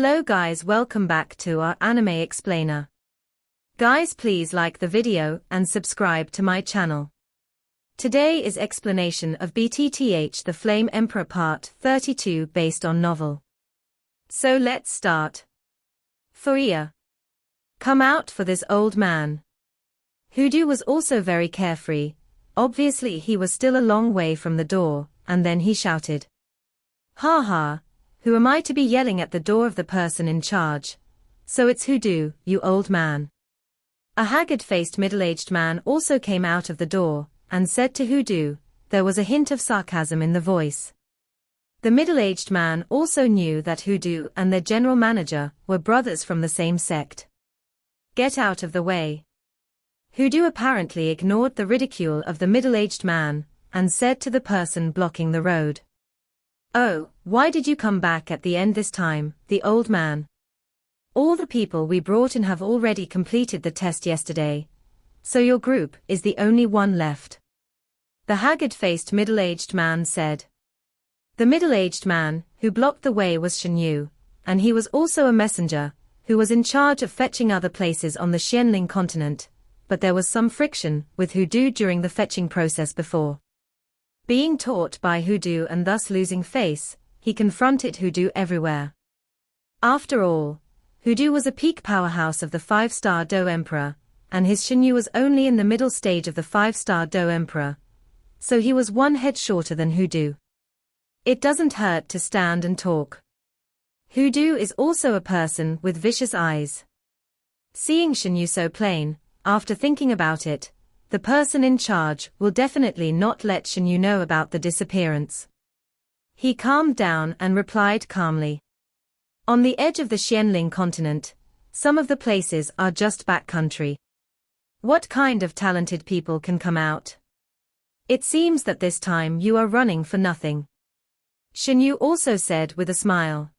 Hello guys, welcome back to our anime explainer. Guys, please like the video and subscribe to my channel. Today is explanation of BTTH The Flame Emperor Part 32 based on novel. So let's start. Furia. Come out for this old man. Hoodoo was also very carefree. Obviously he was still a long way from the door, and then he shouted. Ha ha. Who am I to be yelling at the door of the person in charge? So it's Hoodoo, you old man. A haggard-faced middle-aged man also came out of the door, and said to Hoodoo. There was a hint of sarcasm in the voice. The middle-aged man also knew that Hoodoo and their general manager were brothers from the same sect. Get out of the way. Hoodoo apparently ignored the ridicule of the middle-aged man, and said to the person blocking the road. Oh, why did you come back at the end this time, the old man? All the people we brought in have already completed the test yesterday, so your group is the only one left. The haggard-faced middle-aged man said. The middle-aged man who blocked the way was Shenyu, and he was also a messenger, who was in charge of fetching other places on the Xianling continent, but there was some friction with Hoodoo during the fetching process before. Being taught by Hoodoo and thus losing face, he confronted Hoodoo everywhere. After all, Hoodoo was a peak powerhouse of the 5-star Do Emperor, and his Shenyu was only in the middle stage of the 5-star Do Emperor, so he was one head shorter than Hoodoo. It doesn't hurt to stand and talk. Hoodoo is also a person with vicious eyes. Seeing Shenyu so plain, after thinking about it, the person in charge will definitely not let Shenyu know about the disappearance. He calmed down and replied calmly. On the edge of the Xianling continent, some of the places are just backcountry. What kind of talented people can come out? It seems that this time you are running for nothing. Shenyu also said with a smile.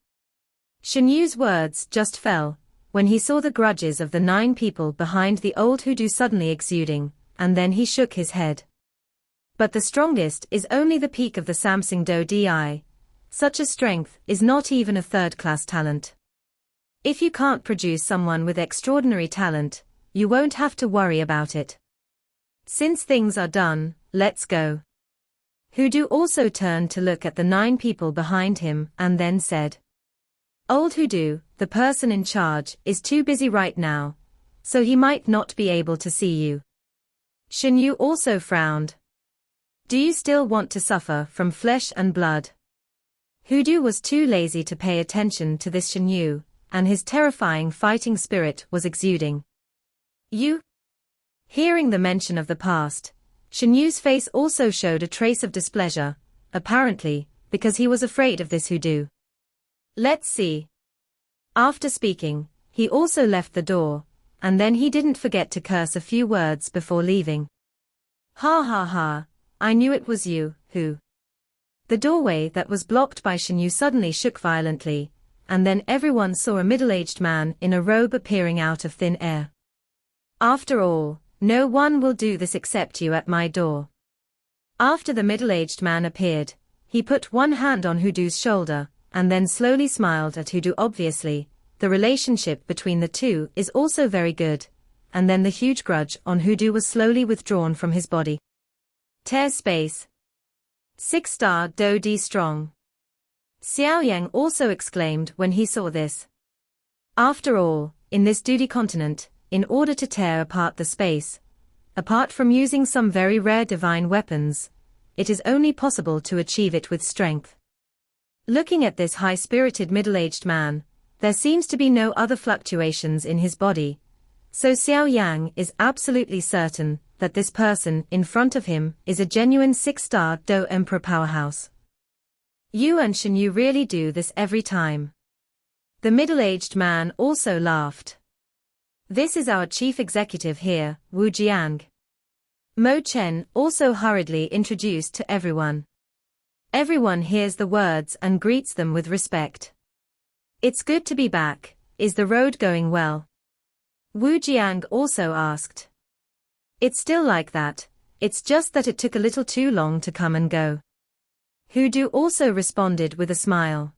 Shenyu's words just fell, when he saw the grudges of the 9 people behind the old Hoodoo suddenly exuding, and then he shook his head. But the strongest is only the peak of the Samsung Do Di. Such a strength is not even a third-class talent. If you can't produce someone with extraordinary talent, you won't have to worry about it. Since things are done, let's go. Hoodoo also turned to look at the 9 people behind him and then said. Old Hoodoo, the person in charge, is too busy right now, so he might not be able to see you. Shenyu also frowned. Do you still want to suffer from flesh and blood? Hoodoo was too lazy to pay attention to this Shenyu, and his terrifying fighting spirit was exuding. You? Hearing the mention of the past, Shenyu's face also showed a trace of displeasure, apparently, because he was afraid of this Hoodoo. Let's see. After speaking, he also left the door, and then he didn't forget to curse a few words before leaving. Ha ha ha, I knew it was you, who? The doorway that was blocked by Shenyu suddenly shook violently, and then everyone saw a middle-aged man in a robe appearing out of thin air. After all, no one will do this except you at my door. After the middle-aged man appeared, he put one hand on Hoodoo's shoulder, and then slowly smiled at Hoodoo. Obviously, the relationship between the two is also very good, and then the huge grudge on Hoodoo was slowly withdrawn from his body. Tear space. 6-star Do Di strong. Xiao Yan also exclaimed when he saw this. After all, in this Dudi continent, in order to tear apart the space, apart from using some very rare divine weapons, it is only possible to achieve it with strength. Looking at this high-spirited middle-aged man, there seems to be no other fluctuations in his body, so Xiao Yang is absolutely certain that this person in front of him is a genuine 6-star Do Emperor powerhouse. You and Shenyu really do this every time. The middle-aged man also laughed. This is our chief executive here, Wu Jiang. Mo Chen also hurriedly introduced to everyone. Everyone hears the words and greets them with respect. It's good to be back. Is the road going well? Wu Jiang also asked. It's still like that, it's just that it took a little too long to come and go. Hoodoo also responded with a smile.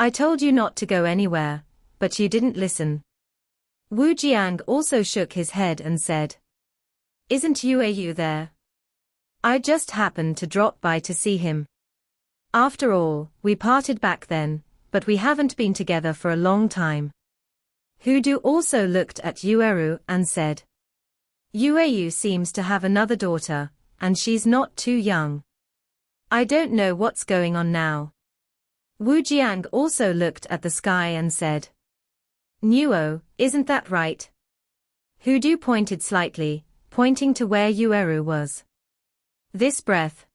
I told you not to go anywhere, but you didn't listen. Wu Jiang also shook his head and said, Isn't Yu there? I just happened to drop by to see him. After all, we parted back then, but we haven't been together for a long time. Hudu also looked at Yueru and said, Yueyu seems to have another daughter, and she's not too young. I don't know what's going on now. Wu Jiang also looked at the sky and said, Nuo, isn't that right? Hudu pointed slightly, pointing to where Yueru was. This breath.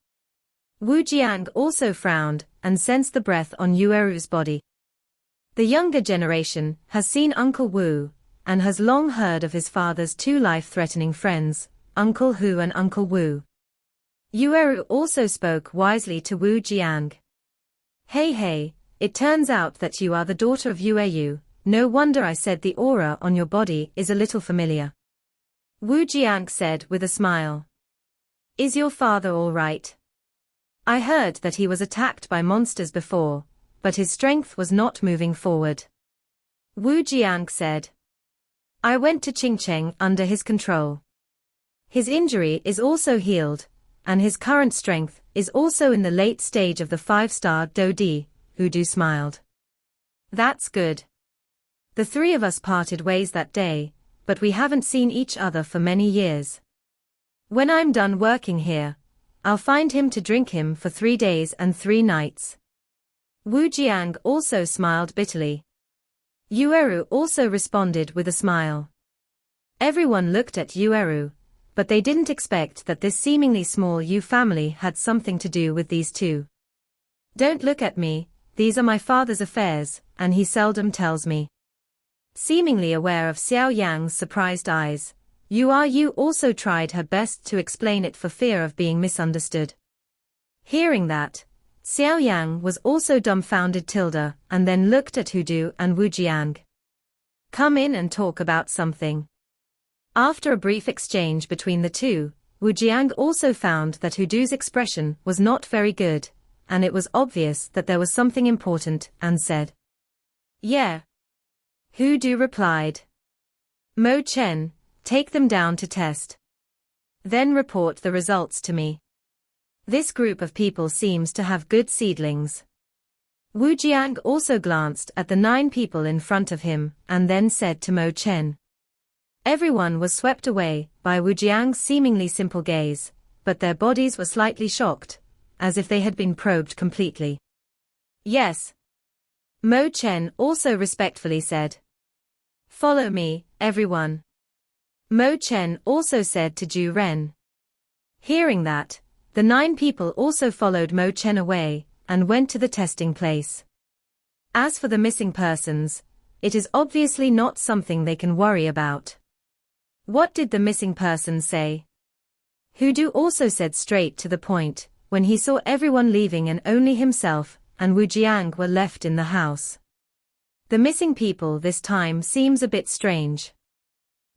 Wu Jiang also frowned and sensed the breath on Yueru's body. The younger generation has seen Uncle Wu, and has long heard of his father's two life-threatening friends, Uncle Hu and Uncle Wu. Yueru also spoke wisely to Wu Jiang. Hey, it turns out that you are the daughter of Yueyu, no wonder I said the aura on your body is a little familiar. Wu Jiang said with a smile. Is your father all right? I heard that he was attacked by monsters before, but his strength was not moving forward. Wu Jiang said. I went to Qingcheng under his control. His injury is also healed, and his current strength is also in the late stage of the 5-star Dodi, Hudu smiled. That's good. The three of us parted ways that day, but we haven't seen each other for many years. When I'm done working here, I'll find him to drink him for 3 days and 3 nights. Wu Jiang also smiled bitterly. Yueru also responded with a smile. Everyone looked at Yueru, but they didn't expect that this seemingly small Yu family had something to do with these two. Don't look at me, these are my father's affairs, and he seldom tells me. Seemingly aware of Xiao Yan's surprised eyes, Yu also tried her best to explain it for fear of being misunderstood. Hearing that, Xiao Yan was also dumbfounded and then looked at Hudu and Wu Jiang. Come in and talk about something. After a brief exchange between the two, Wu Jiang also found that Hudu's expression was not very good, and it was obvious that there was something important, and said, Yeah. Hudu replied. Mo Chen, take them down to test. Then report the results to me. This group of people seems to have good seedlings. Wu Jiang also glanced at the 9 people in front of him, and then said to Mo Chen. Everyone was swept away by Wu Jiang's seemingly simple gaze, but their bodies were slightly shocked, as if they had been probed completely. Yes. Mo Chen also respectfully said. Follow me, everyone. Mo Chen also said to Ju Ren. Hearing that, the 9 people also followed Mo Chen away, and went to the testing place. As for the missing persons, it is obviously not something they can worry about. What did the missing person say? Hudu also said straight to the point, when he saw everyone leaving and only himself and Wu Jiang were left in the house. The missing people this time seems a bit strange.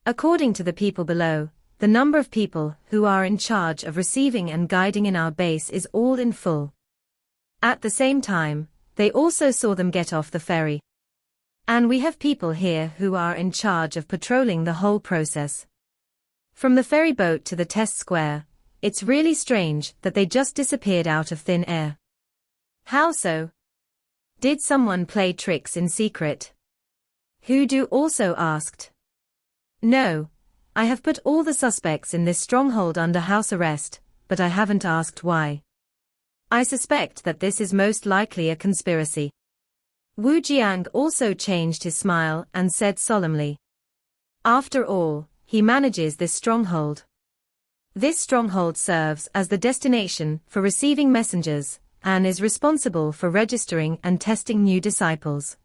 According to the people below, the number of people who are in charge of receiving and guiding in our base is all in full. At the same time, they also saw them get off the ferry. And we have people here who are in charge of patrolling the whole process. From the ferry boat to the test square, it's really strange that they just disappeared out of thin air. How so? Did someone play tricks in secret? Hudu also asked. No. I have put all the suspects in this stronghold under house arrest, but I haven't asked why. I suspect that this is most likely a conspiracy. Wu Jiang also changed his smile and said solemnly. After all, he manages this stronghold. This stronghold serves as the destination for receiving messengers, and is responsible for registering and testing new disciples.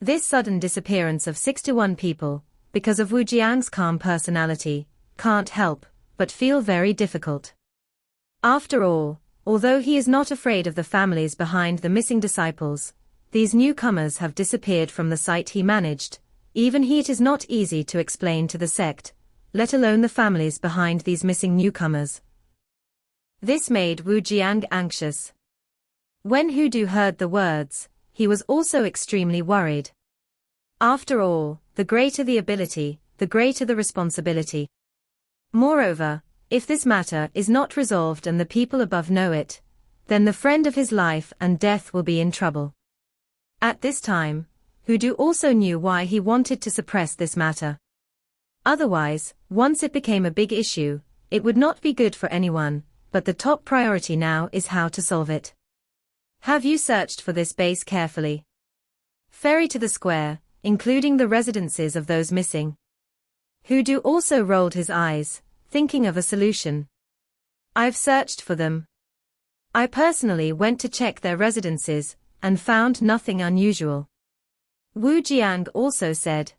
This sudden disappearance of 61 people, because of Wu Jiang's calm personality, can't help but feel very difficult. After all, although he is not afraid of the families behind the missing disciples, these newcomers have disappeared from the site he managed. Even it is not easy to explain to the sect, let alone the families behind these missing newcomers. This made Wu Jiang anxious. When Hudu heard the words, he was also extremely worried. After all, the greater the ability, the greater the responsibility. Moreover, if this matter is not resolved and the people above know it, then the friend of his life and death will be in trouble. At this time, Hudu also knew why he wanted to suppress this matter. Otherwise, once it became a big issue, it would not be good for anyone, but the top priority now is how to solve it. Have you searched for this base carefully? Ferry to the square, including the residences of those missing. Hudu also rolled his eyes, thinking of a solution. I've searched for them. I personally went to check their residences, and found nothing unusual. Wu Jiang also said.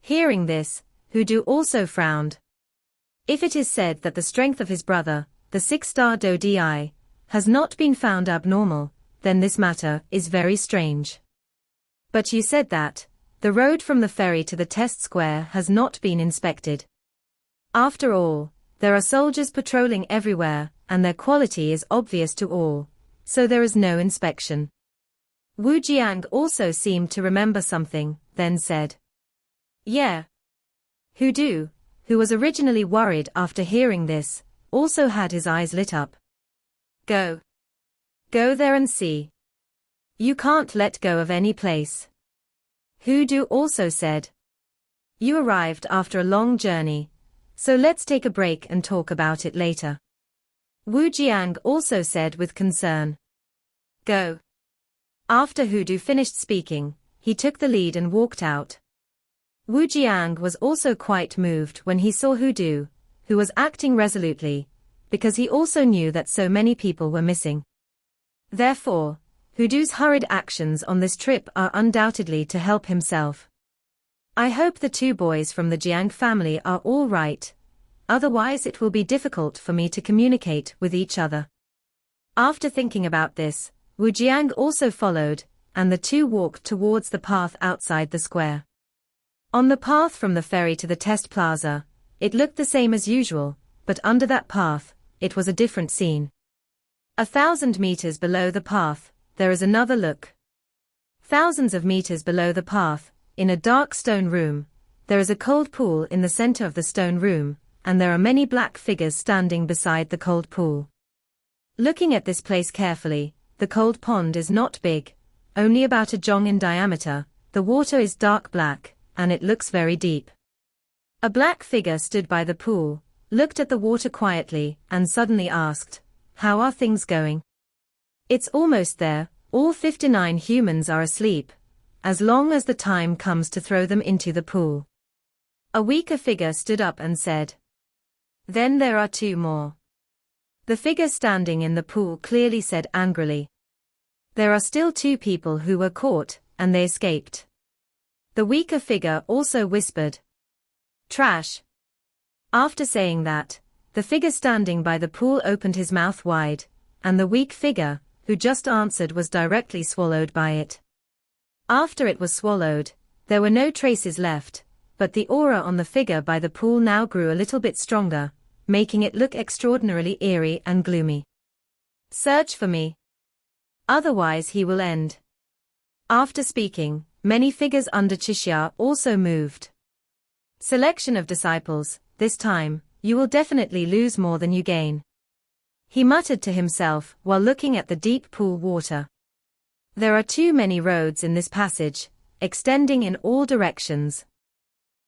Hearing this, Hudu also frowned. If it is said that the strength of his brother, the 6-star Do Di, has not been found abnormal, then this matter is very strange. But you said that the road from the ferry to the test square has not been inspected. After all, there are soldiers patrolling everywhere, and their quality is obvious to all, so there is no inspection. Wu Jiang also seemed to remember something, then said. Yeah. Hudu, who was originally worried after hearing this, also had his eyes lit up. Go. Go there and see. You can't let go of any place. Hudu also said. You arrived after a long journey, so let's take a break and talk about it later. Wu Jiang also said with concern. Go. After Hudu finished speaking, he took the lead and walked out. Wu Jiang was also quite moved when he saw Hudu, who was acting resolutely, because he also knew that so many people were missing. Therefore, Hudu's hurried actions on this trip are undoubtedly to help himself. I hope the two boys from the Jiang family are all right, otherwise it will be difficult for me to communicate with each other. After thinking about this, Wu Jiang also followed, and the two walked towards the path outside the square. On the path from the ferry to the test plaza, it looked the same as usual, but under that path, it was a different scene. 1,000 meters below the path, there is another look. Thousands of meters below the path, in a dark stone room, there is a cold pool in the center of the stone room, and there are many black figures standing beside the cold pool. Looking at this place carefully, the cold pond is not big, only about a jong in diameter, the water is dark black, and it looks very deep. A black figure stood by the pool, looked at the water quietly, and suddenly asked, "How are things going?" "It's almost there, all 59 humans are asleep, as long as the time comes to throw them into the pool." A weaker figure stood up and said, "Then there are 2 more. The figure standing in the pool clearly said angrily, "There are still 2 people who were caught, and they escaped." The weaker figure also whispered, "Trash." After saying that, the figure standing by the pool opened his mouth wide, and the weak figure, who just answered, was directly swallowed by it. After it was swallowed, there were no traces left, but the aura on the figure by the pool now grew a little bit stronger, making it look extraordinarily eerie and gloomy. "Search for me. Otherwise he will end." After speaking, many figures under Chixia also moved. Selection of disciples, this time, you will definitely lose more than you gain. He muttered to himself while looking at the deep pool water. There are too many roads in this passage, extending in all directions.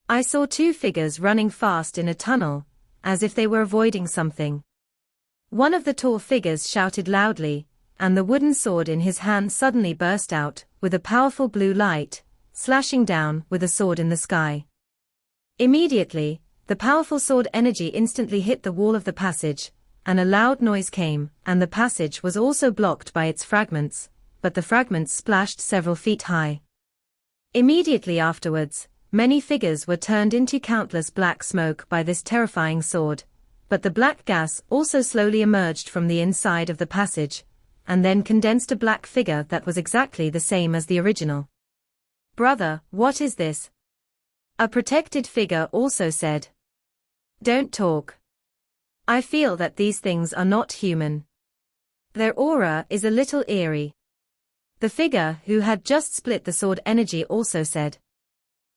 I saw 2 figures running fast in a tunnel, as if they were avoiding something. One of the tall figures shouted loudly, and the wooden sword in his hand suddenly burst out, with a powerful blue light, slashing down with a sword in the sky. Immediately, the powerful sword energy instantly hit the wall of the passage, and a loud noise came, and the passage was also blocked by its fragments, but the fragments splashed several feet high. Immediately afterwards, many figures were turned into countless black smoke by this terrifying sword, but the black gas also slowly emerged from the inside of the passage, and then condensed a black figure that was exactly the same as the original. "Brother, what is this?" A protected figure also said. "Don't talk. I feel that these things are not human. Their aura is a little eerie." The figure who had just split the sword energy also said.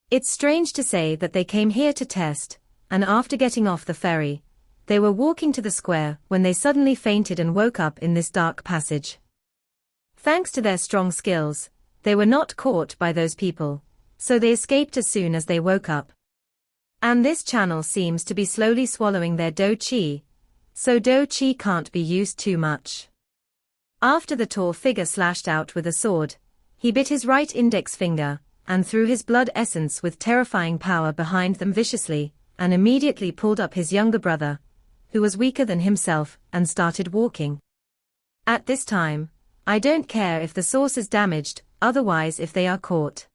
It's strange to say that they came here to test, and after getting off the ferry, they were walking to the square when they suddenly fainted and woke up in this dark passage. Thanks to their strong skills, they were not caught by those people, so they escaped as soon as they woke up. And this channel seems to be slowly swallowing their do chi, so do chi can't be used too much. After the tall figure slashed out with a sword, he bit his right index finger, and threw his blood essence with terrifying power behind them viciously, and immediately pulled up his younger brother, who was weaker than himself, and started walking. At this time, I don't care if the source is damaged, otherwise if they are caught.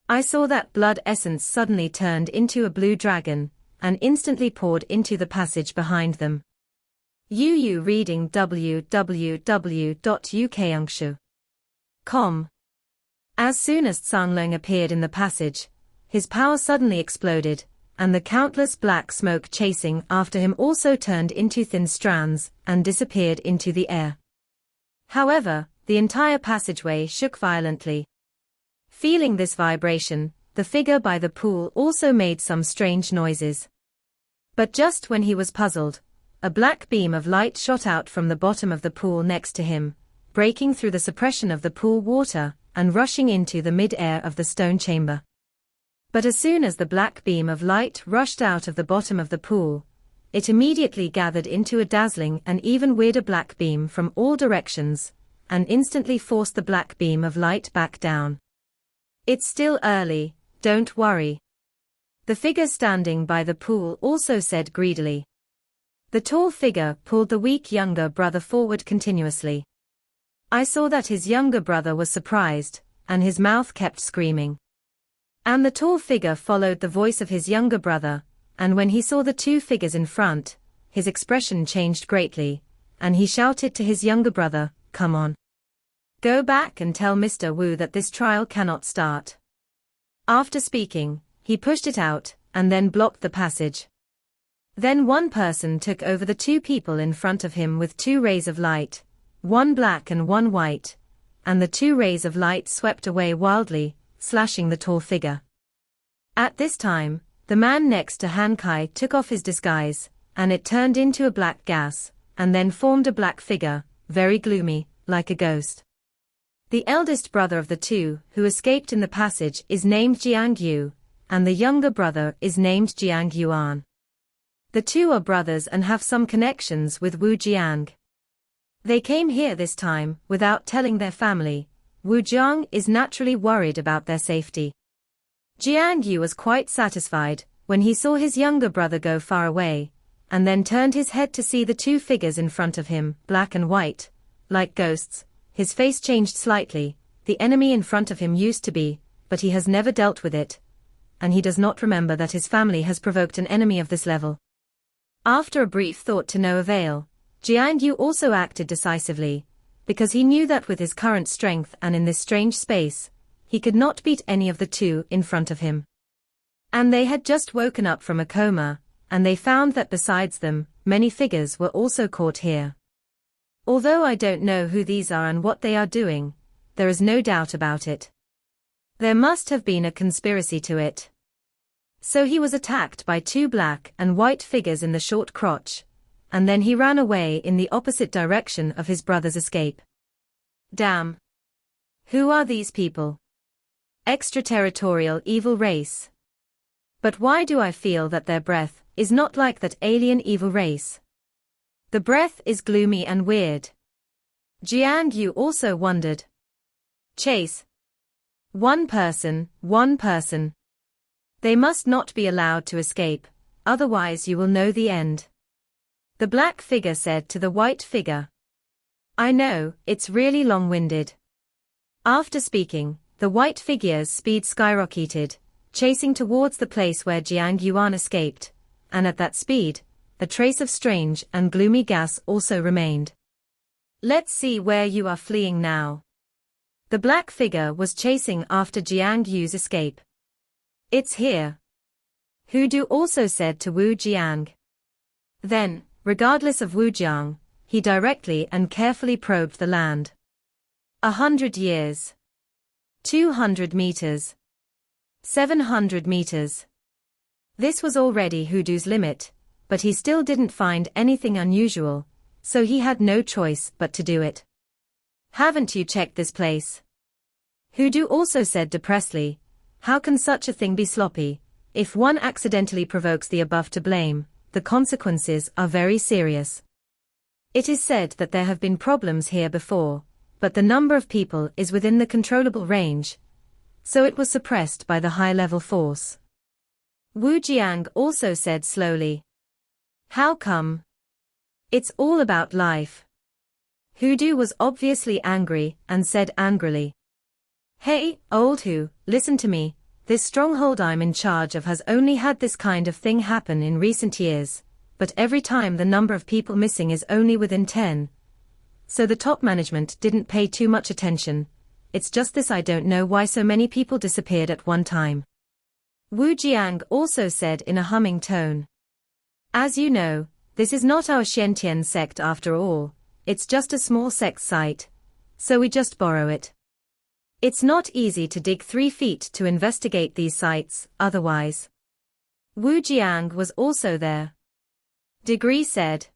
I saw that blood essence suddenly turned into a blue dragon, and instantly poured into the passage behind them. UU reading www.ukangshu.com. As soon as Tsanglong appeared in the passage, his power suddenly exploded, and the countless black smoke chasing after him also turned into thin strands and disappeared into the air. However, the entire passageway shook violently. Feeling this vibration, the figure by the pool also made some strange noises. But just when he was puzzled, a black beam of light shot out from the bottom of the pool next to him, breaking through the suppression of the pool water, and rushing into the mid-air of the stone chamber. But as soon as the black beam of light rushed out of the bottom of the pool, it immediately gathered into a dazzling and even weirder black beam from all directions, and instantly forced the black beam of light back down. It's still early, don't worry. The figure standing by the pool also said greedily. The tall figure pulled the weak younger brother forward continuously. I saw that his younger brother was surprised, and his mouth kept screaming. And the tall figure followed the voice of his younger brother, and when he saw the two figures in front, his expression changed greatly, and he shouted to his younger brother, "Come on. Go back and tell Mr. Wu that this trial cannot start." After speaking, he pushed it out, and then blocked the passage. Then one person took over the two people in front of him with two rays of light, one black and one white, and the two rays of light swept away wildly, slashing the tall figure. At this time, the man next to Hankai took off his disguise, and it turned into a black gas, and then formed a black figure, very gloomy, like a ghost. The eldest brother of the two who escaped in the passage is named Jiang Yu, and the younger brother is named Jiang Yuan. The two are brothers and have some connections with Wu Jiang. They came here this time without telling their family. Wu Jiang is naturally worried about their safety. Jiang Yu was quite satisfied when he saw his younger brother go far away, and then turned his head to see the two figures in front of him, black and white, like ghosts. His face changed slightly. The enemy in front of him used to be, but he has never dealt with it, and he does not remember that his family has provoked an enemy of this level. After a brief thought to no avail, Jiang Yu also acted decisively, because he knew that with his current strength and in this strange space, he could not beat any of the two in front of him. And they had just woken up from a coma, and they found that besides them, many figures were also caught here. Although I don't know who these are and what they are doing, there is no doubt about it. There must have been a conspiracy to it. So he was attacked by two black and white figures in the short crotch, and then he ran away in the opposite direction of his brother's escape. Damn. Who are these people? Extraterritorial evil race. But why do I feel that their breath is not like that alien evil race? The breath is gloomy and weird. Jiang Yu also wondered. Chase. One person. They must not be allowed to escape, otherwise you will know the end. The black figure said to the white figure. I know, it's really long-winded. After speaking, the white figure's speed skyrocketed, chasing towards the place where Jiang Yuan escaped, and at that speed, a trace of strange and gloomy gas also remained. Let's see where you are fleeing now. The black figure was chasing after Jiang Yu's escape. It's here. Hudu also said to Wu Jiang. Then, regardless of Wu Jiang, he directly and carefully probed the land. 100 years. 200 meters. 700 meters. This was already Hoodoo's limit, but he still didn't find anything unusual, so he had no choice but to do it. Haven't you checked this place? Hoodoo also said depressedly, how can such a thing be sloppy? If one accidentally provokes the above to blame, the consequences are very serious. It is said that there have been problems here before, but the number of people is within the controllable range, so it was suppressed by the high-level force. Wu Jiang also said slowly. How come? It's all about life. Hoodoo was obviously angry and said angrily. Hey, old Hu, listen to me, this stronghold I'm in charge of has only had this kind of thing happen in recent years, but every time the number of people missing is only within 10. So the top management didn't pay too much attention. It's just this, I don't know why so many people disappeared at one time. Wu Jiang also said in a humming tone. As you know, this is not our Xiantian sect after all, it's just a small sect site, so we just borrow it. It's not easy to dig 3 feet to investigate these sites, otherwise. Wu Jiang was also there. Degree said.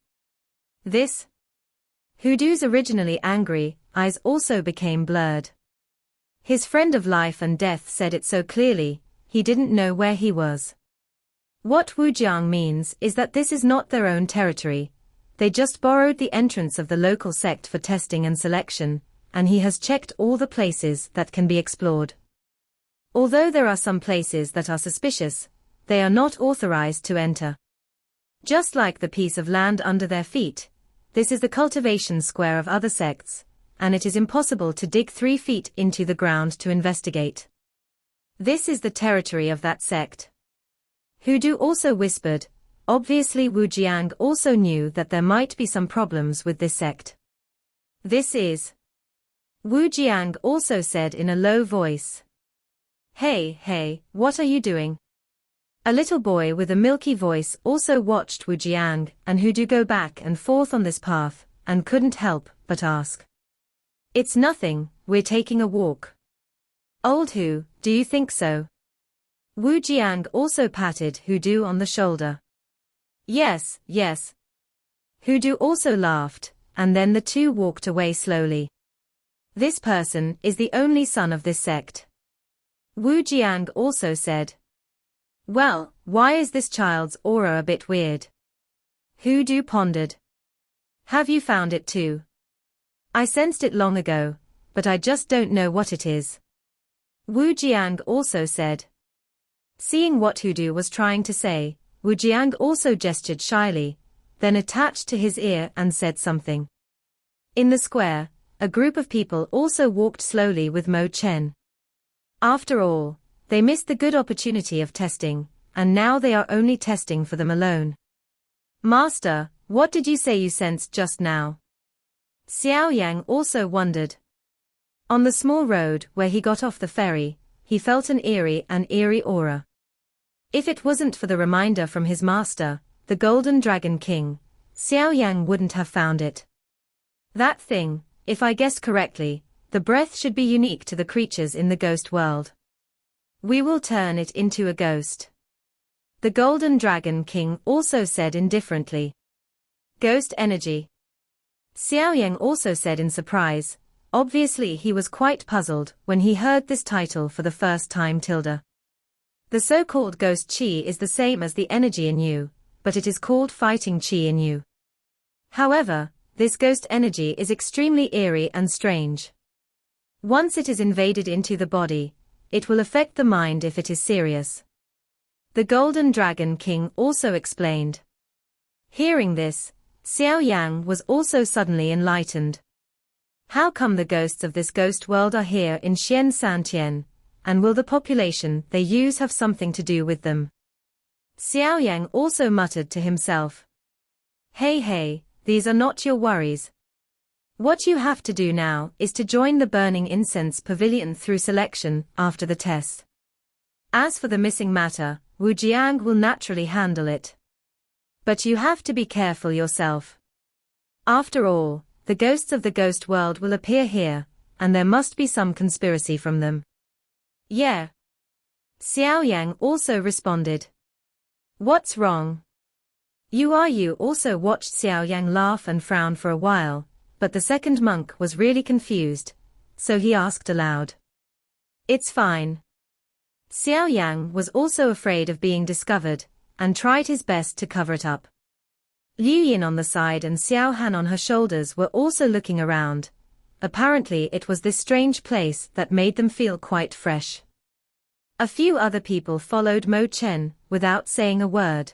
This? Hoodoo's originally angry eyes also became blurred. His friend of life and death said it so clearly, he didn't know where he was. What Wu Jiang means is that this is not their own territory, they just borrowed the entrance of the local sect for testing and selection, and he has checked all the places that can be explored. Although there are some places that are suspicious, they are not authorized to enter. Just like the piece of land under their feet, this is the cultivation square of other sects, and it is impossible to dig 3 feet into the ground to investigate. This is the territory of that sect. Hoodoo also whispered, obviously Wu Jiang also knew that there might be some problems with this sect. This is. Wu Jiang also said in a low voice. Hey, what are you doing? A little boy with a milky voice also watched Wu Jiang and Hoodoo go back and forth on this path, and couldn't help but ask. It's nothing, we're taking a walk. Old Hu, do you think so? Wu Jiang also patted Hoodoo on the shoulder. Yes. Hoodoo also laughed, and then the two walked away slowly. This person is the only son of this sect. Wu Jiang also said. Well, why is this child's aura a bit weird? Hoodoo pondered. Have you found it too? I sensed it long ago, but I just don't know what it is. Wu Jiang also said. Seeing what Hoodoo was trying to say, Wu Jiang also gestured shyly, then attached to his ear and said something. In the square, a group of people also walked slowly with Mo Chen. After all, they missed the good opportunity of testing, and now they are only testing for them alone. Master, what did you say you sensed just now? Xiao Yan also wondered. On the small road where he got off the ferry, he felt an eerie aura. If it wasn't for the reminder from his master, the Golden Dragon King, Xiao Yang wouldn't have found it. That thing, if I guessed correctly, the breath should be unique to the creatures in the ghost world. We will turn it into a ghost. The Golden Dragon King also said indifferently. Ghost energy. Xiao Yang also said in surprise. Obviously he was quite puzzled when he heard this title for the first time. The so-called ghost chi is the same as the energy in you, but it is called fighting chi in you. However, this ghost energy is extremely eerie and strange. Once it is invaded into the body, it will affect the mind if it is serious. The Golden Dragon King also explained. Hearing this, Xiao Yang was also suddenly enlightened. How come the ghosts of this ghost world are here in Xian Santian, and will the population they use have something to do with them? Xiao Yang also muttered to himself. Hey, these are not your worries. What you have to do now is to join the Burning Incense Pavilion through selection after the test. As for the missing matter, Wu Jiang will naturally handle it. But you have to be careful yourself. After all, the ghosts of the ghost world will appear here, and there must be some conspiracy from them. Yeah. Xiao Yan also responded. What's wrong? You also watched Xiao Yan laugh and frown for a while, but the second monk was really confused, so he asked aloud. It's fine. Xiao Yan was also afraid of being discovered, and tried his best to cover it up. Liu Yin on the side and Xiao Han on her shoulders were also looking around. Apparently it was this strange place that made them feel quite fresh. A few other people followed Mo Chen, without saying a word.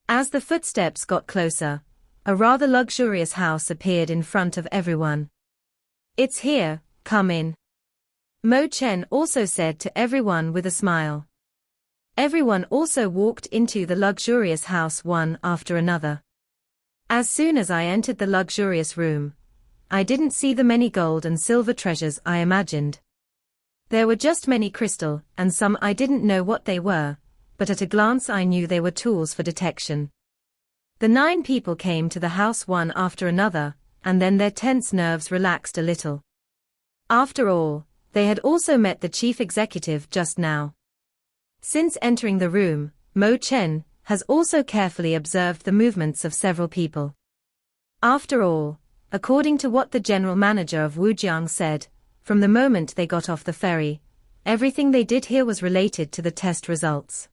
As the footsteps got closer, a rather luxurious house appeared in front of everyone. It's here, come in. Mo Chen also said to everyone with a smile. Everyone also walked into the luxurious house one after another. As soon as I entered the luxurious room, I didn't see the many gold and silver treasures I imagined. There were just many crystal, and some I didn't know what they were, but at a glance I knew they were tools for detection. The 9 people came to the house one after another, and then their tense nerves relaxed a little. After all, they had also met the chief executive just now. Since entering the room, Mo Chen has also carefully observed the movements of several people. After all, according to what the general manager of Wujiang said, from the moment they got off the ferry, everything they did here was related to the test results.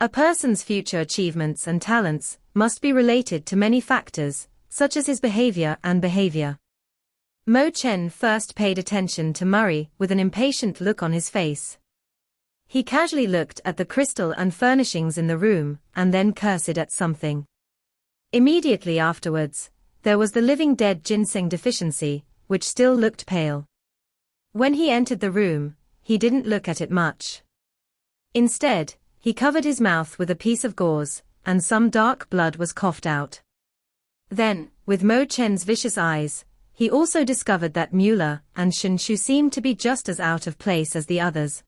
A person's future achievements and talents must be related to many factors, such as his behavior and behavior. Mo Chen first paid attention to Murray with an impatient look on his face. He casually looked at the crystal and furnishings in the room, and then cursed at something. Immediately afterwards, there was the living dead ginseng deficiency, which still looked pale. When he entered the room, he didn't look at it much. Instead, he covered his mouth with a piece of gauze, and some dark blood was coughed out. Then, with Mo Chen's vicious eyes, he also discovered that Mueller and Shen Shu seemed to be just as out of place as the others.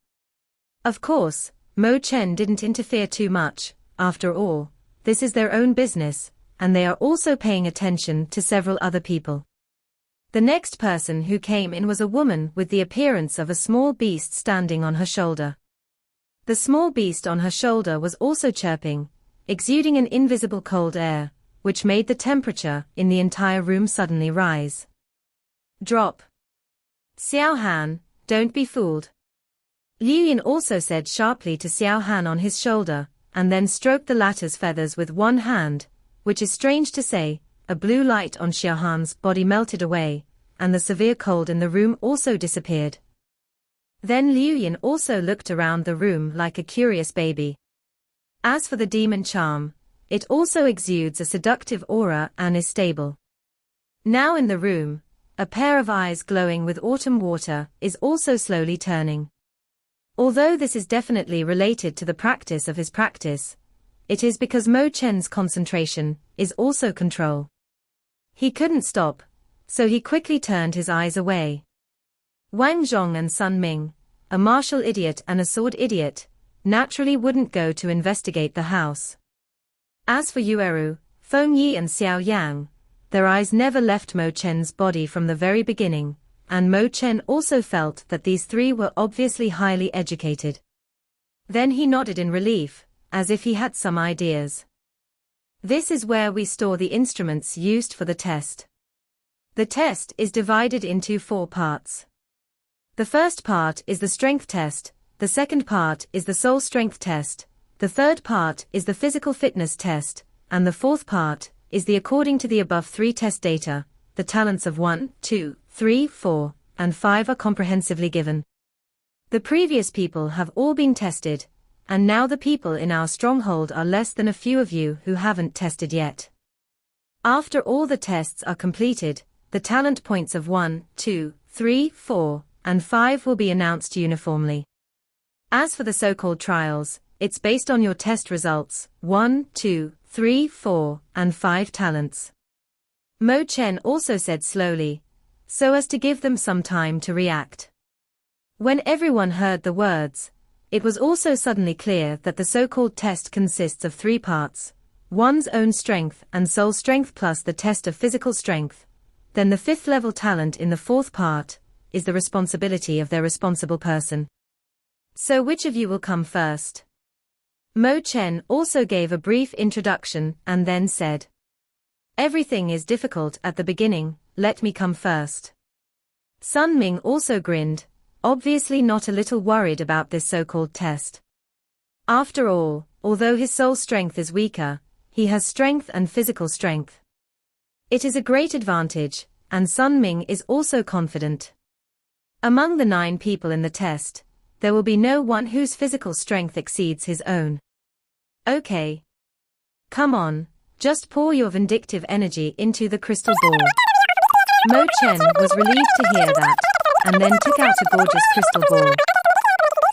Of course, Mo Chen didn't interfere too much. After all, this is their own business, and they are also paying attention to several other people. The next person who came in was a woman with the appearance of a small beast standing on her shoulder. The small beast on her shoulder was also chirping, exuding an invisible cold air, which made the temperature in the entire room suddenly rise. Drop. Xiao Han, don't be fooled. Liu Yin also said sharply to Xiao Han on his shoulder, and then stroked the latter's feathers with one hand, which is strange to say. A blue light on Xiao Han's body melted away, and the severe cold in the room also disappeared. Then Liu Yin also looked around the room like a curious baby. As for the demon charm, it also exudes a seductive aura and is stable. Now in the room, a pair of eyes glowing with autumn water is also slowly turning. Although this is definitely related to the practice of his practice, it is because Mo Chen's concentration is also control. He couldn't stop, so he quickly turned his eyes away. Wang Zhong and Sun Ming, a martial idiot and a sword idiot, naturally wouldn't go to investigate the house. As for Yueru, Feng Yi and Xiao Yang, their eyes never left Mo Chen's body from the very beginning, and Mo Chen also felt that these 3 were obviously highly educated. Then he nodded in relief, as if he had some ideas. This is where we store the instruments used for the test. The test is divided into 4 parts. The first part is the strength test, the second part is the soul strength test, the third part is the physical fitness test, and the fourth part is the according to the above 3 test data, the talents of 1, 2, 3, 4, and 5 are comprehensively given. The previous people have all been tested, and now the people in our stronghold are less than a few of you who haven't tested yet. After all the tests are completed, the talent points of 1, 2, 3, 4, and 5 will be announced uniformly. As for the so-called trials, it's based on your test results, 1, 2, 3, 4, and 5 talents. Mo Chen also said slowly, so as to give them some time to react. When everyone heard the words, it was also suddenly clear that the so-called test consists of 3 parts, one's own strength and soul strength plus the test of physical strength, then the 5th level talent in the 4th part, is the responsibility of their responsible person. So which of you will come first? Mo Chen also gave a brief introduction and then said, "Everything is difficult at the beginning, let me come first." Sun Ming also grinned, obviously not a little worried about this so-called test. After all, although his soul strength is weaker, he has strength and physical strength. It is a great advantage, and Sun Ming is also confident. Among the 9 people in the test, there will be no one whose physical strength exceeds his own. Okay. Come on, just pour your vindictive energy into the crystal ball. Mo Chen was relieved to hear that, and then took out a gorgeous crystal ball.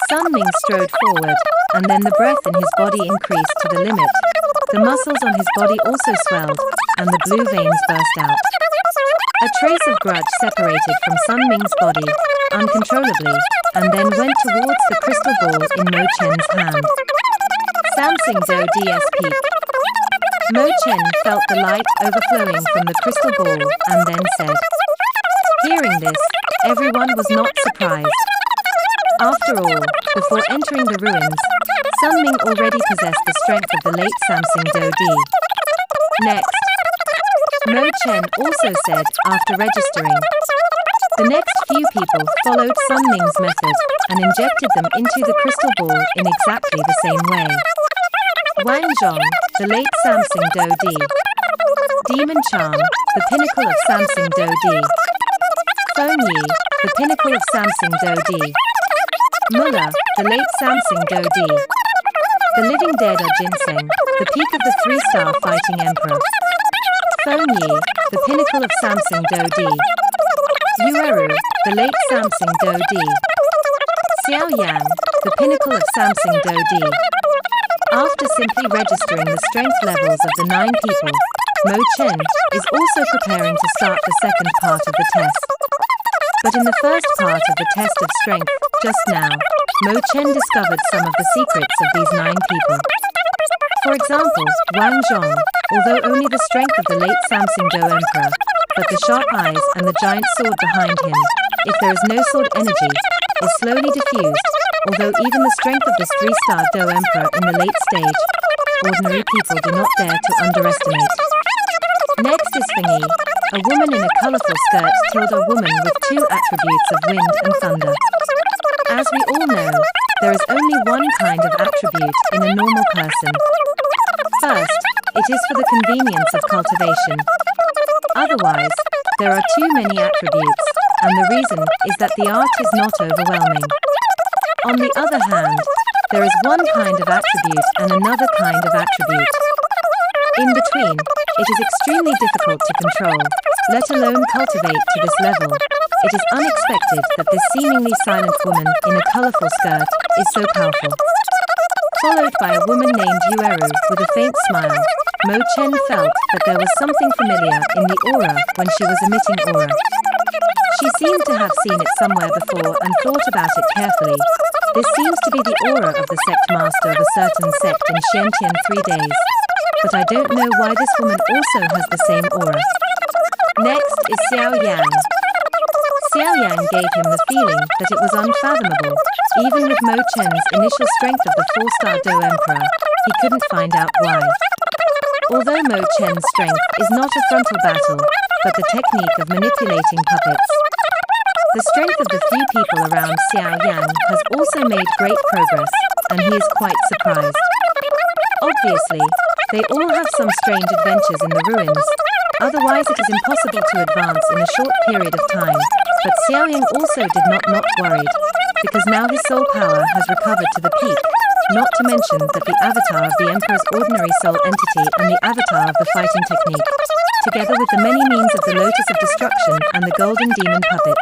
Sun Ming strode forward, and then the breath in his body increased to the limit. The muscles on his body also swelled, and the blue veins burst out. A trace of grudge separated from Sun Ming's body, uncontrollably, and then went towards the crystal ball in Mo Chen's hand. Samsung Do DS Peak. Mo Chen felt the light overflowing from the crystal ball and then said. Hearing this, everyone was not surprised. After all, before entering the ruins, Sun Ming already possessed the strength of the late Samsung Do Di. Next, Mo Chen also said after registering. The next few people followed Sun Ming's method and injected them into the crystal ball in exactly the same way. Wang Zhong, the late Samsung Do Di. Demon Charm, the pinnacle of Samsung Do Di. Feng Yi, the pinnacle of Samsung Do Di. Mullah, the late Samsung Do Di. The living dead are Ginseng, the peak of the 3-star fighting emperor. Feng Yi, the pinnacle of Samsung Do Di. Yueru, the late Samsung Do Di. Xiao Yan, the pinnacle of Samsung Do Di. After simply registering the strength levels of the 9 people, Mo Chen is also preparing to start the second part of the test. But in the first part of the test of strength, just now, Mo Chen discovered some of the secrets of these 9 people. For example, Wang Zhong, although only the strength of the late Samsung Do Emperor, but the sharp eyes and the giant sword behind him, if there is no sword energy, is slowly diffused, although even the strength of this 3-star Do Emperor in the late stage, ordinary people do not dare to underestimate. Next is Feng Yi, a woman in a colorful skirt tilde a woman with 2 attributes of wind and thunder. As we all know, there is only one kind of attribute in a normal person. First, it is for the convenience of cultivation. Otherwise, there are too many attributes, and the reason is that the art is not overwhelming. On the other hand, there is one kind of attribute and another kind of attribute. In between, it is extremely difficult to control, let alone cultivate to this level. It is unexpected that this seemingly silent woman in a colorful skirt is so powerful. Followed by a woman named Yueru with a faint smile, Mo Chen felt that there was something familiar in the aura when she was emitting aura. She seemed to have seen it somewhere before and thought about it carefully. This seems to be the aura of the sect master of a certain sect in Shentian 3 days. But I don't know why this woman also has the same aura. Next is Xiao Yan. Xiao Yan gave him the feeling that it was unfathomable. Even with Mo Chen's initial strength of the 4-star Do Emperor, he couldn't find out why. Although Mo Chen's strength is not a frontal battle, but the technique of manipulating puppets. The strength of the few people around Xiao Yan has also made great progress, and he is quite surprised. Obviously, they all have some strange adventures in the ruins, otherwise it is impossible to advance in a short period of time, but Xiao Yan also did not worried, because now his soul power has recovered to the peak, not to mention that the avatar of the Emperor's ordinary soul entity and the avatar of the fighting technique, together with the many means of the Lotus of Destruction and the Golden Demon Puppet,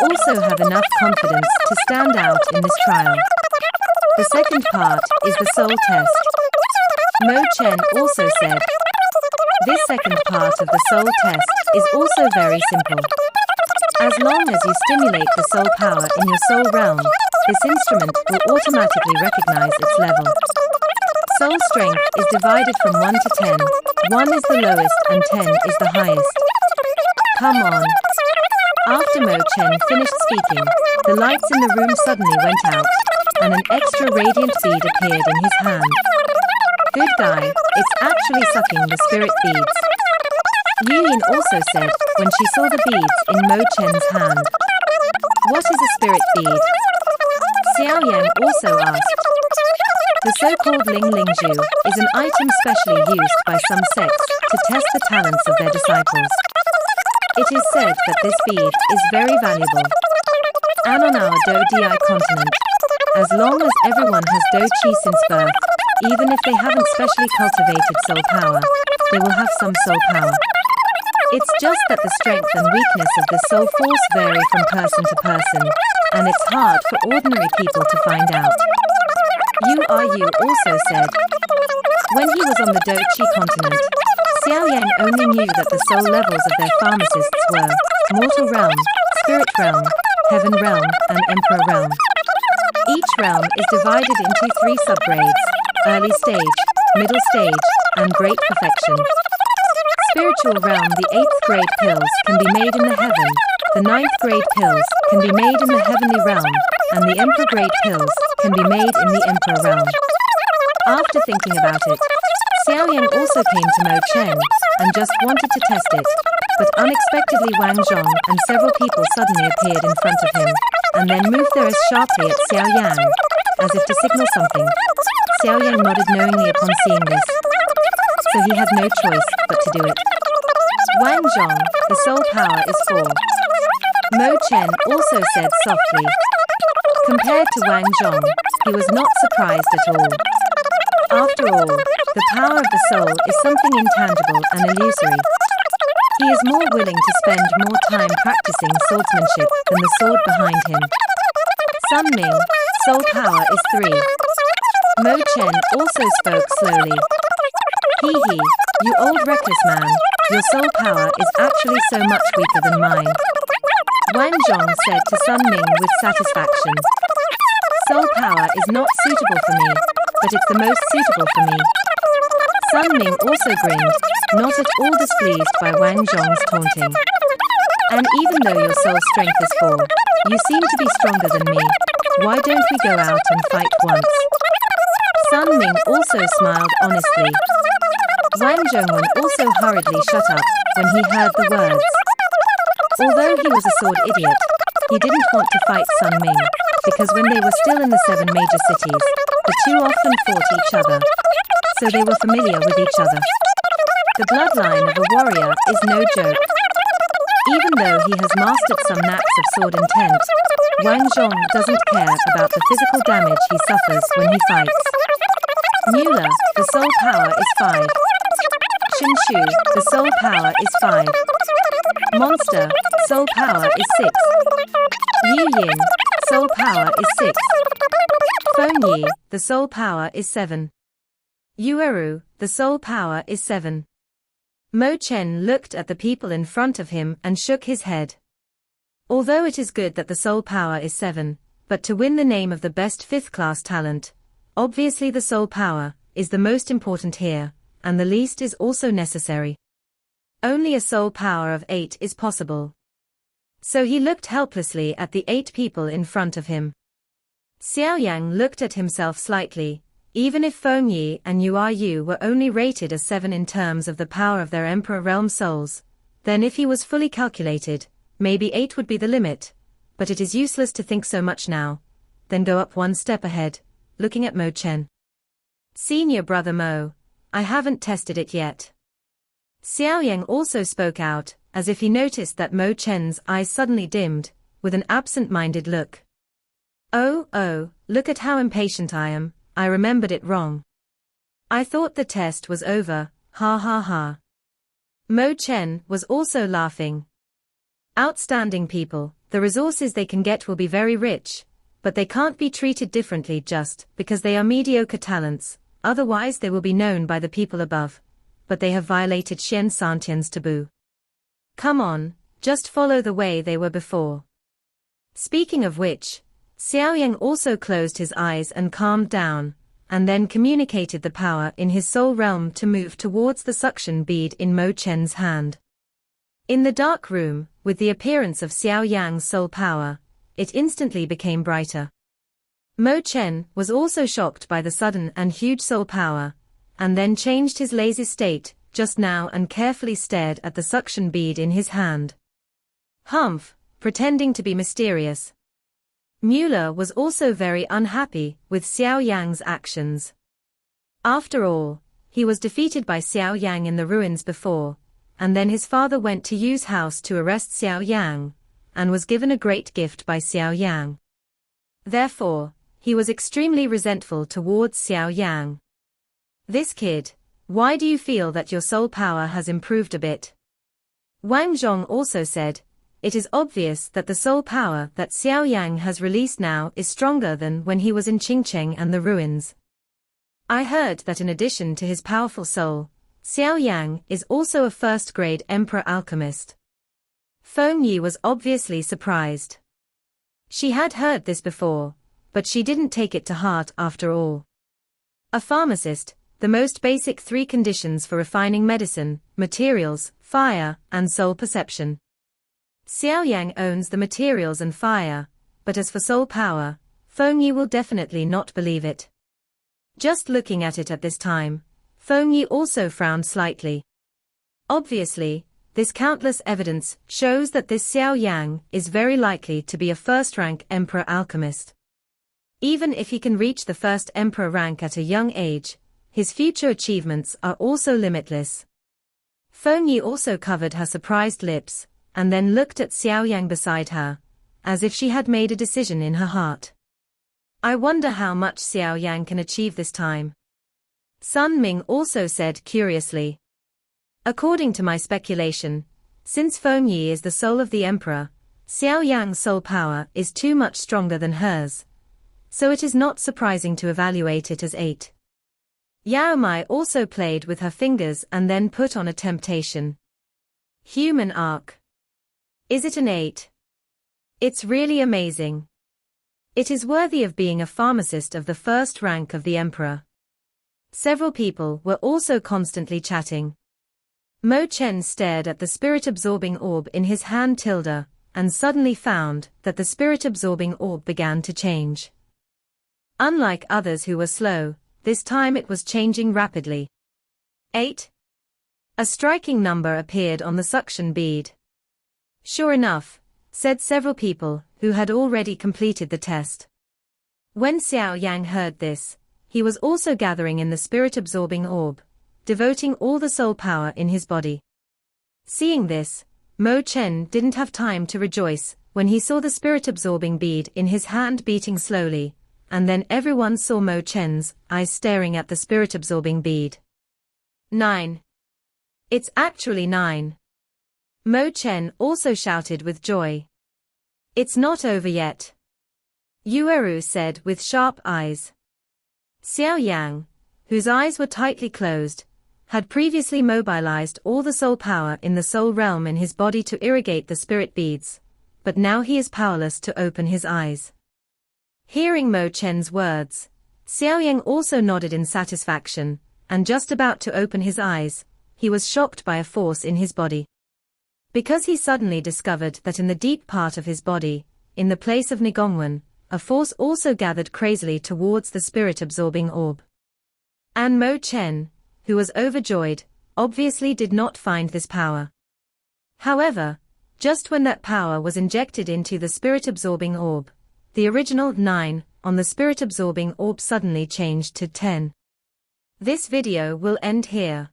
also have enough confidence to stand out in this trial. The second part is the soul test. Mo Chen also said, this second part of the soul test is also very simple. As long as you stimulate the soul power in your soul realm, this instrument will automatically recognize its level. Soul strength is divided from 1 to 10. 1 is the lowest and 10 is the highest. Come on. After Mo Chen finished speaking, the lights in the room suddenly went out, and an extra radiant bead appeared in his hand. Good guy, it's actually sucking the spirit beads. Yu Yin also said, when she saw the beads in Mo Chen's hand. What is a spirit bead? Xiao Yan also asked. The so-called Ling Ling Ju is an item specially used by some sects to test the talents of their disciples. It is said that this bead is very valuable. And on our Do Di continent, as long as everyone has Do Chi since birth, even if they haven't specially cultivated soul power, they will have some soul power. It's just that the strength and weakness of the soul force vary from person to person, and it's hard for ordinary people to find out. Yu also said, when he was on the Do Chi continent, Xiao Yan only knew that the soul levels of their pharmacists were Mortal Realm, Spirit Realm, Heaven Realm, and Emperor Realm. Each realm is divided into 3 subgrades: Early Stage, Middle Stage, and Great Perfection. Spiritual realm, the 8th grade pills can be made in the heaven, the 9th grade pills can be made in the heavenly realm, and the Emperor grade pills can be made in the Emperor realm. After thinking about it, Xiao Yan also came to Mo Chen and just wanted to test it, but unexpectedly Wang Zhong and several people suddenly appeared in front of him, and then moved theirs sharply at Xiao Yan, as if to signal something. Xiao Yan nodded knowingly upon seeing this, so he had no choice but to do it. Wang Zhong, the soul power is 4. Mo Chen also said softly. Compared to Wang Zhong, he was not surprised at all. After all, the power of the soul is something intangible and illusory. He is more willing to spend more time practicing swordsmanship than the sword behind him. Sun Ming, soul power is 3. Mo Chen also spoke slowly. Hee, you old reckless man, your soul power is actually so much weaker than mine. Wang Zhong said to Sun Ming with satisfaction. Soul power is not suitable for me, but it's the most suitable for me. Sun Ming also grinned, not at all displeased by Wang Zhong's taunting. And even though your soul strength is 4, you seem to be stronger than me. Why don't we go out and fight once? Sun Ming also smiled honestly. Wang Zhongwen also hurriedly shut up when he heard the words. Although he was a sword idiot, he didn't want to fight Sun Ming, because when they were still in the 7 major cities, the two often fought each other, so they were familiar with each other. The bloodline of a warrior is no joke. Even though he has mastered some knacks of sword intent, Wang Zhong doesn't care about the physical damage he suffers when he fights. Mueller, the soul power is 5. Shinshu, the soul power is 5. Monster, soul power is 6. Yu Yin, soul power is 6. Feng Yi, the soul power is 7. Yueru, the soul power is 7. Mo Chen looked at the people in front of him and shook his head. Although it is good that the soul power is 7, but to win the name of the best 5th-class talent, obviously the soul power is the most important here, and the least is also necessary. Only a soul power of 8 is possible. So he looked helplessly at the 8 people in front of him. Xiao Yang looked at himself slightly. Even if Feng Yi and Yu were only rated as 7 in terms of the power of their Emperor Realm souls, then if he was fully calculated, maybe 8 would be the limit, but it is useless to think so much now. Then go up one step ahead, looking at Mo Chen. Senior brother Mo, I haven't tested it yet. Xiao Yang also spoke out, as if he noticed that Mo Chen's eyes suddenly dimmed, with an absent-minded look. Oh, look at how impatient I am, I remembered it wrong. I thought the test was over, ha ha ha. Mo Chen was also laughing. Outstanding people, the resources they can get will be very rich, but they can't be treated differently just because they are mediocre talents, otherwise they will be known by the people above. But they have violated Xian Santian's taboo. Come on, just follow the way they were before. Speaking of which, Xiao Yang also closed his eyes and calmed down, and then communicated the power in his soul realm to move towards the suction bead in Mo Chen's hand. In the dark room, with the appearance of Xiao Yang's soul power, it instantly became brighter. Mo Chen was also shocked by the sudden and huge soul power, and then changed his lazy state just now and carefully stared at the suction bead in his hand. Humph, pretending to be mysterious. Mueller was also very unhappy with Xiao Yang's actions. After all, he was defeated by Xiao Yang in the ruins before, and then his father went to Yu's house to arrest Xiao Yang, and was given a great gift by Xiao Yang. Therefore, he was extremely resentful towards Xiao Yang. This kid, why do you feel that your soul power has improved a bit? Wang Zhong also said, it is obvious that the soul power that Xiao Yang has released now is stronger than when he was in Qingcheng and the ruins. I heard that in addition to his powerful soul, Xiao Yang is also a first-grade emperor alchemist. Feng Yi was obviously surprised. She had heard this before, but she didn't take it to heart after all. A pharmacist, the most basic three conditions for refining medicine, materials, fire, and soul perception. Xiao Yang owns the materials and fire, but as for soul power, Feng Yi will definitely not believe it. Just looking at it at this time, Feng Yi also frowned slightly. Obviously, this countless evidence shows that this Xiao Yang is very likely to be a first-rank emperor alchemist. Even if he can reach the first emperor rank at a young age, his future achievements are also limitless. Feng Yi also covered her surprised lips, and then looked at Xiao Yang beside her, as if she had made a decision in her heart. I wonder how much Xiao Yang can achieve this time. Sun Ming also said curiously. According to my speculation, since Feng Yi is the soul of the emperor, Xiao Yang's soul power is too much stronger than hers, so it is not surprising to evaluate it as 8. Yao Mai also played with her fingers and then put on a temptation. Human arc. Is it an 8? It's really amazing. It is worthy of being a pharmacist of the first rank of the emperor. Several people were also constantly chatting. Mo Chen stared at the spirit-absorbing orb in his hand tilde, and suddenly found that the spirit-absorbing orb began to change. Unlike others who were slow, this time it was changing rapidly. 8. A striking number appeared on the suction bead. Sure enough, said several people who had already completed the test. When Xiao Yang heard this, he was also gathering in the spirit-absorbing orb, devoting all the soul power in his body. Seeing this, Mo Chen didn't have time to rejoice when he saw the spirit-absorbing bead in his hand beating slowly, and then everyone saw Mo Chen's eyes staring at the spirit-absorbing bead. 9. It's actually 9. Mo Chen also shouted with joy. It's not over yet. Yueru said with sharp eyes. Xiao Yang, whose eyes were tightly closed, had previously mobilized all the soul power in the soul realm in his body to irrigate the spirit beads, but now he is powerless to open his eyes. Hearing Mo Chen's words, Xiao Yang also nodded in satisfaction, and just about to open his eyes, he was shocked by a force in his body. Because he suddenly discovered that in the deep part of his body, in the place of Nigongwen, a force also gathered crazily towards the spirit-absorbing orb. And Mo Chen, who was overjoyed, obviously did not find this power. However, just when that power was injected into the spirit-absorbing orb, the original 9 on the spirit-absorbing orb suddenly changed to 10. This video will end here.